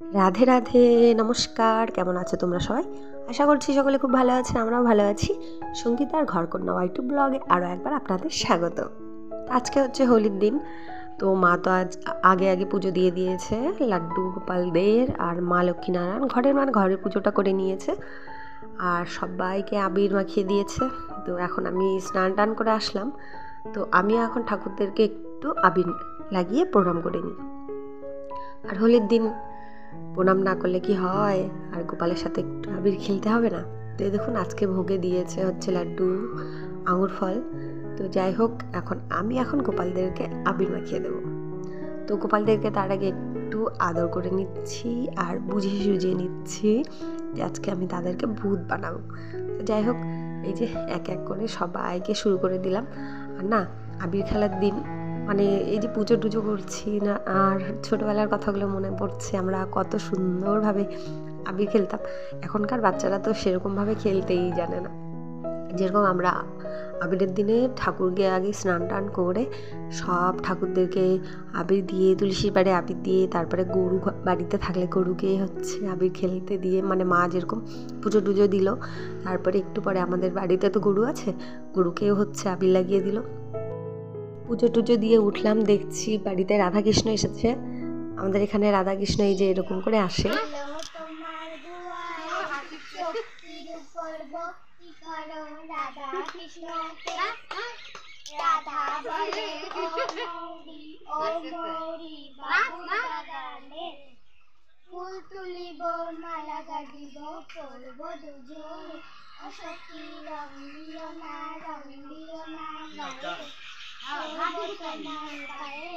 রাধে রাধে, নমস্কার। কেমন আছো তোমরা সবাই? আশা করছি সকলে খুব ভালো আছে, আমরাও ভালো আছি। সঙ্গীতার ঘরকন্যা ওয়াইটু ব্লগে আরও একবার আপনাদের স্বাগত। আজকে হচ্ছে হোলির দিন, তো মা তো আজ আগে আগে পুজো দিয়ে দিয়েছে লাড্ডু গোপালদের, আর মা লক্ষ্মীনারায়ণ ঘরের পুজোটা করে নিয়েছে, আর সবাইকে আবির মাখিয়ে দিয়েছে। তো এখন আমি স্নান টান করে আসলাম, তো আমি এখন ঠাকুরদেরকে একটু আবির লাগিয়ে প্রণাম করে নিই। আর হোলির দিন প্রণাম না করলে কি হয়? আর গোপালের সাথে একটু আবির খেলতে হবে না? তো দেখুন, আজকে ভোগে দিয়েছে হচ্ছে লাড্ডু, আঙুর ফল। তো যাই হোক, আমি গোপালদেরকে আবির মাখিয়ে দেবো। তো গোপালদেরকে তার আগে একটু আদর করে নিচ্ছি আর বুঝিয়ে সুঝিয়ে নিচ্ছি যে আজকে আমি তাদেরকে ভূত বানাবো। তো যাই হোক, এই যে এক এক করে সবাইকে শুরু করে দিলাম। আর না, আবির খেলার দিন মানে এই যে পুজো টুজো করছি না, আর ছোটোবেলার কথাগুলো মনে পড়ছে, আমরা কত সুন্দরভাবে আবির খেলতাম। এখনকার বাচ্চারা তো সেরকমভাবে খেলতেই জানে না। যেরকম আমরা আবিরের দিনে ঠাকুরকে আগে স্নান টান করে সব ঠাকুরদেরকে আবির দিয়ে, তুলসীর পাড়ে আবির দিয়ে, তারপরে গরু বাড়িতে থাকলে গরুকে হচ্ছে আবির খেলতে দিয়ে, মানে মা যেরকম পুজো টুজো দিল, তারপরে একটু পরে আমাদের বাড়িতে তো গরু আছে, গরুকেও হচ্ছে আবির লাগিয়ে দিল। পুজো টুজো দিয়ে উঠলাম, দেখছি বাড়িতে রাধাকৃষ্ণ এসেছে। আমাদের এখানে রাধাকৃষ্ণ এই যে এরকম করে আসে। ফুল তুলিব মালা গাঁথিব পরব দুজন অসখী রং দিও না গায়ে তোমার গায়ে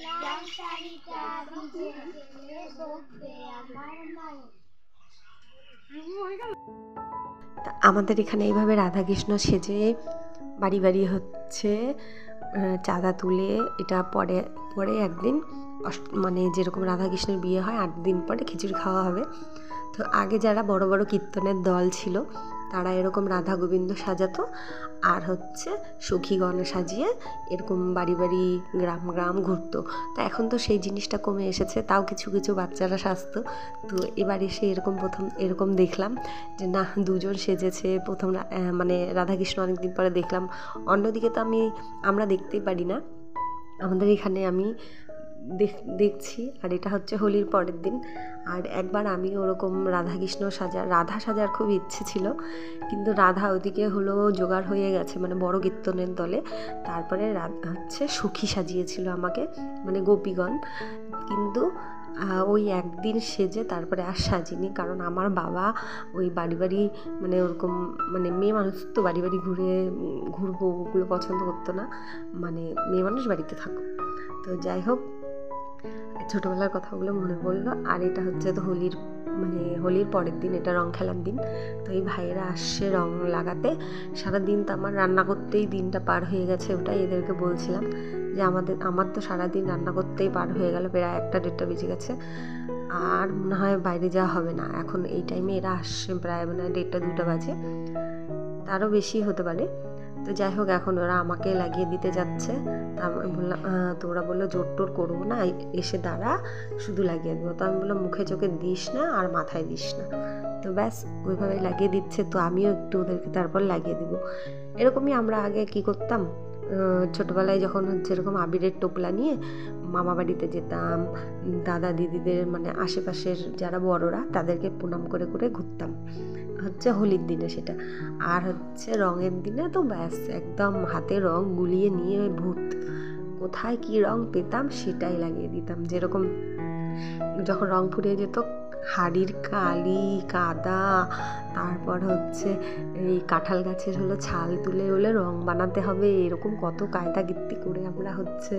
লাল শাড়িটা ভিজে গেলে বকবে আমার মায়ে। আমাদের এখানে এইভাবে রাধাকৃষ্ণ সেজে বাড়ি বাড়ি হচ্ছে চাঁদা তুলে, এটা পরে পরে একদিন মানে যেরকম রাধাকৃষ্ণের বিয়ে হয় 8 দিন পরে খিচুড়ি খাওয়া হবে। তো আগে যারা বড় বড় কীর্তনের দল ছিল তারা এরকম রাধা গোবিন্দ সাজাতো, আর হচ্ছে সখীগণ সাজিয়ে এরকম বাড়ি বাড়ি গ্রাম গ্রাম ঘুরতো। তো এখন তো সেই জিনিসটা কমে এসেছে, তাও কিছু কিছু বাচ্চারা সাজতো। তো এবার এসে প্রথম এরকম দেখলাম যে না, দুজন সেজেছে। মানে রাধাকৃষ্ণ অনেকদিন পরে দেখলাম। অন্যদিকে তো আমরা দেখতেই পারি না, আমাদের এখানে আমি দেখছি। আর এটা হচ্ছে হোলির পরের দিন। আর একবার আমি ওরকম রাধা সাজার খুব ইচ্ছে ছিল, কিন্তু রাধা ওদিকে হলো জোগাড় হয়ে গেছে, মানে বড় কীর্তনের দলে। তারপরে হচ্ছে সখী সাজিয়েছিল আমাকে, মানে গোপীগণ। কিন্তু ওই একদিন সেজে তারপরে আর সাজিনি, কারণ আমার বাবা ওই বাড়ি বাড়ি মানে ওরকম, মানে মেয়ে মানুষ তো বাড়ি বাড়ি ঘুরবো ওগুলো পছন্দ করতো না, মানে মেয়ে মানুষ বাড়িতে থাকো। তো যাই হোক, ছোটোবেলার কথাগুলো মনে পড়লো। আর এটা হচ্ছে তো হোলির পরের দিন, এটা রং খেলার দিন। তো এই ভাইয়েরা আসছে রং লাগাতে। সারাদিন তো আমার রান্না করতেই দিনটা পার হয়ে গেছে, ওটাই এদেরকে বলছিলাম যে আমার তো সারাদিন রান্না করতেই পার হয়ে গেল, প্রায় 1-1:30 বেজে গেছে। আর মনে হয় বাইরে যাওয়া হবে না এখন এই টাইমে। এরা আসছে প্রায় মানে 1:30-2টা বাজে, তারও বেশি হতে পারে। তো যাই হোক, এখন ওরা আমাকে লাগিয়ে দিতে যাচ্ছে। তা আমি বললাম, তো ওরা বললো জোর টোর করবো না, এসে দাঁড়া, শুধু লাগিয়ে দেবো। তো আমি বললাম মুখে চোখে দিস না আর মাথায় দিস না। তো ব্যাস ওইভাবে লাগিয়ে দিচ্ছে। তো আমিও একটু ওদেরকে তারপর লাগিয়ে দেবো। এরকমই আমরা আগে কি করতাম, ছোটোবেলায় যখন হচ্ছে এরকম আবিরের টোপলা নিয়ে মামা বাড়িতে যেতাম, দাদা দিদিদের মানে আশেপাশের যারা বড়রা তাদেরকে প্রণাম করে করে ঘুরতাম হচ্ছে হোলির দিনে সেটা। আর হচ্ছে রঙের দিনে তো ব্যাস একদম হাতে রং গুলিয়ে নিয়ে ভূত, কোথায় কি রং পেতাম সেটাই লাগিয়ে দিতাম। যেরকম যখন রং ফুরিয়ে যেত, হাড়ির কালি কাদা, তারপর হচ্ছে এই কাঁঠাল গাছের ছাল তুলে রং বানাতে হবে, এরকম কত কায়দা কীর্তি করে আমরা হচ্ছে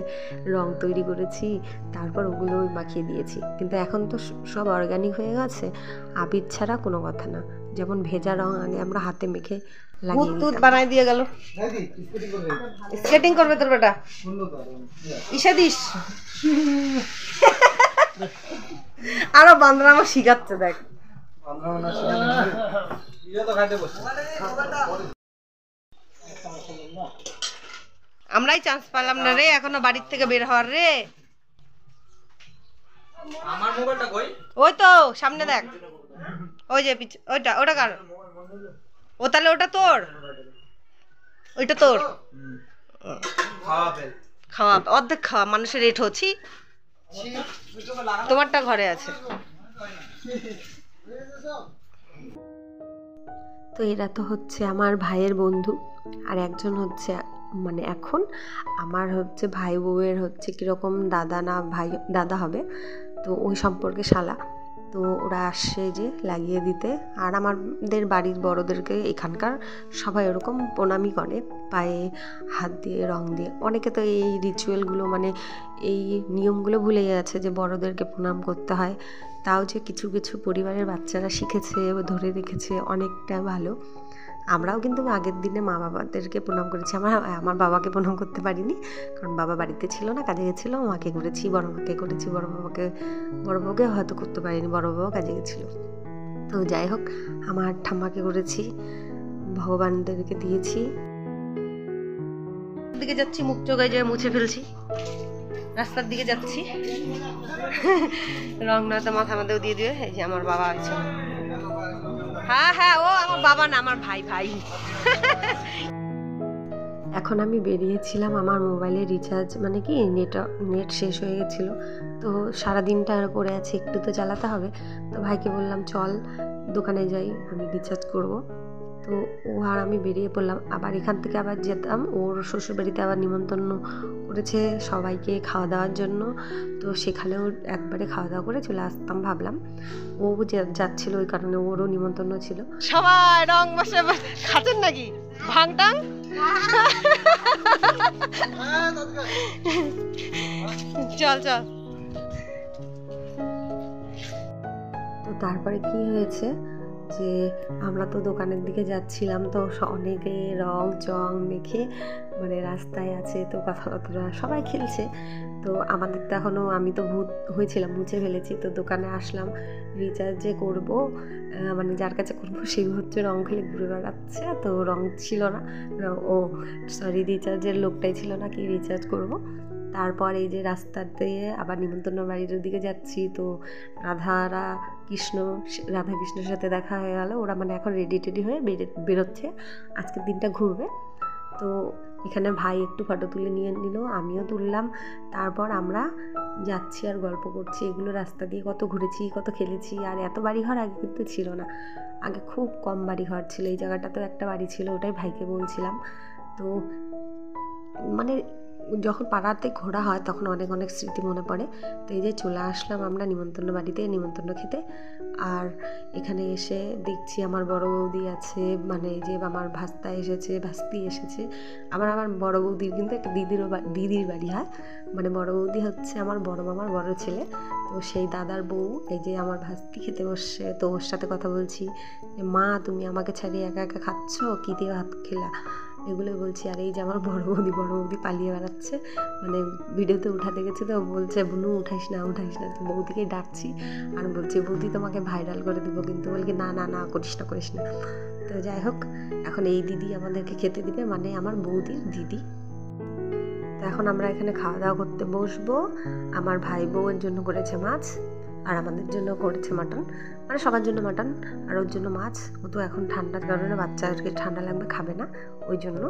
রং তৈরি করেছি। তারপর ওগুলো মাখিয়ে দিয়েছি। কিন্তু এখন তো সব অর্গানিক হয়ে গেছে, আবির ছাড়া কোনো কথা না। যেমন ভেজা রং আগে আমরা হাতে মেখে লাগিয়ে দিতাম। বানাই দিয়ে গেল, স্কেটিং করবে তোর বেটা, ইসা দিস। আরো বান্দরা আমার শিখাচ্ছে, দেখ আমরাই চান্স পেলাম না রে এখনো বাড়ির থেকে বের হওয়ার রে। আমার মোবাইলটা কই? ওই তো সামনে দেখ, ওই যে ওইটা, ওটা কার? ও তাহলে ওটা তোর, ওইটা তোর। খাওয়াবে। খাওয়া অর্ধেক খাওয়া, মানুষের রেট হচ্ছি। তোমারটা ঘরে আছে। তো এরা তো হচ্ছে আমার ভাইয়ের বন্ধু, আর একজন হচ্ছে মানে এখন আমার হচ্ছে ভাই বউয়ের হচ্ছে কীরকম দাদা না ভাই, দাদা হবে, তো ওই সম্পর্কে শালা। তো ওরা আসে যে লাগিয়ে দিতে, আর আমাদের বাড়ির বড়োদেরকে এখানকার সবাই ওরকম প্রণামই করে, পায়ে হাত দিয়ে রং দিয়ে। অনেকে তো এই রিচুয়ালগুলো মানে এই নিয়মগুলো ভুলে গেছে যে বড়োদেরকে প্রণাম করতে হয়, তাও যে কিছু কিছু পরিবারের বাচ্চারা শিখেছে, ধরে রেখেছে, অনেকটা ভালো। আমরাও কিন্তু আগের দিনে মা বাবাদেরকে প্রণাম করেছি। আমার বাবাকে প্রণাম করতে পারিনি, কারণ বাবা বাড়িতে ছিল না, কাজে গেছিলো। মাকে করেছি, বড় মাকে করেছি, বড় বাবাকে হয়তো করতে পারিনি, বড় বাবাও কাজে গেছিলো। তো যাই হোক, আমার ঠাম্মাকে করেছি, ভগবানদেরকে দিয়েছি। দিকে যাচ্ছি, মুখ চোখায় যেয়ে মুছে ফেলছি, রাস্তার দিকে যাচ্ছি। রং নয়তো মাথা মাথাও দিয়ে দিবে। এই যে আমার বাবা আছে। হ্যাঁ হ্যাঁ, ও আমার বাবা না, আমার ভাই। এখন আমি বেরিয়েছিলাম, আমার মোবাইলে রিচার্জ মানে কি নেট শেষ হয়ে গেছিলো, তো সারাদিনটা পড়ে আছে, একটু তো চালাতে হবে। তো ভাইকে বললাম চল দোকানে যাই, আমি রিচার্জ করব। তো ও আর আমি বেরিয়ে পড়লাম। আবার এখান থেকে আবার যেতাম, ওর শ্বশুরবাড়িতে আবার নিমন্ত্রণ করেছে সবাইকে খাওয়া দাওয়ার জন্য, তো সেখানেও একবারে খাওয়া দাওয়া করে চলে আসতাম ভাবলাম। ও যাচ্ছিল, ওই কারণে ওরও নিমন্ত্রণ ছিল। সবাই রং বসে খাচ্ছেন নাকি ভাংটাং? চল। তো তারপরে কি হয়েছে যে আমরা তো দোকানের দিকে যাচ্ছিলাম, তো অনেকে রং চং মেখে মানে রাস্তায় আছে, তো কথাবার্তা সবাই খেলছে। তো আমাদের তো এখনও, আমি তো ভূত হয়েছিলাম, মুছে ফেলেছি। তো দোকানে আসলাম, রিচার্জ যে করবো মানে যার কাছে করবো সেই হচ্ছে রং খেলে ঘুরে বেড়াচ্ছে, তো রং ছিল না, রিচার্জের লোকটাই ছিল না, কি রিচার্জ করব। তারপর এই যে রাস্তার দিয়ে আবার নিমন্ত্রণ বাড়ির দিকে যাচ্ছি, তো রাধা কৃষ্ণের সাথে দেখা হয়ে গেল। ওরা মানে এখন রেডি হয়ে বেরোচ্ছে, আজকের দিনটা ঘুরবে। তো এখানে ভাই একটু ফটো তুলে নিয়ে নিল, আমিও তুললাম। তারপর আমরা যাচ্ছি আর গল্প করছি। এগুলো রাস্তা দিয়ে কত ঘুরেছি, কত খেলেছি। আর এত বাড়িঘর আগে কিন্তু ছিল না, আগে খুব কম বাড়িঘর ছিল। এই জায়গাটাতেও একটা বাড়ি ছিল, ওটাই ভাইকে বলছিলাম। তো মানে যখন পাড়াতে ঘোরা হয় তখন অনেক অনেক স্মৃতি মনে পড়ে। তো এই যে চলে আসলাম আমরা নিমন্ত্রণ বাড়িতে নিমন্ত্রণ খেতে। আর এখানে এসে দেখছি আমার বড় বৌদি আছে, মানে যে আমার ভাস্তি এসেছে। আমার বড় বৌদির কিন্তু একটা দিদির বাড়ি হয়, মানে বড় বৌদি হচ্ছে আমার বড় মামার বড় ছেলে। তো সেই দাদার বউ এই যে আমার ভাস্তি খেতে বসছে। তো ওর সাথে কথা বলছি যে মা তুমি আমাকে ছাড়িয়ে একা একা খাচ্ছ, কী দিয়ে ভাত খেলা, এগুলোই বলছি। আর এই যে আমার বড় বৌদি পালিয়ে বেড়াচ্ছে, মানে ভিডিওতে উঠাতে গেছে, তো বলছে বুনু উঠাইস না। তো বৌদিকে ডাকছি আর বলছি বৌদি তোমাকে ভাইরাল করে দেবো, কিন্তু বলকে না করিস না। তো যাই হোক, এখন এই দিদি আমাদেরকে খেতে দিবে, মানে আমার বৌদির দিদি। তো এখন আমরা এখানে খাওয়া দাওয়া করতে বসবো। আমার ভাই বউয়ের জন্য করেছে মাছ, আর আমাদের জন্য করেছে মাটন, মানে সবার জন্য মাটন আর ওর জন্য মাছ। ও তো এখন ঠান্ডার কারণে বাচ্চাদেরকে ঠান্ডা লাগবে, খাবে না, ওই জন্য।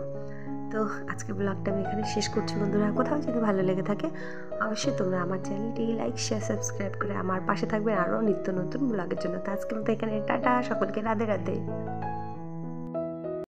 তো আজকে ব্লগটা আমি এখানে শেষ করছি বন্ধুরা। কোথাও যদি ভালো লেগে থাকে অবশ্যই তোমরা আমার চ্যানেলটি লাইক শেয়ার সাবস্ক্রাইব করে আমার পাশে থাকবে আরও নিত্য নতুন ব্লগের জন্য। তো আজকের মতো এখানে টাটা, সকলকে রাধে রাধে।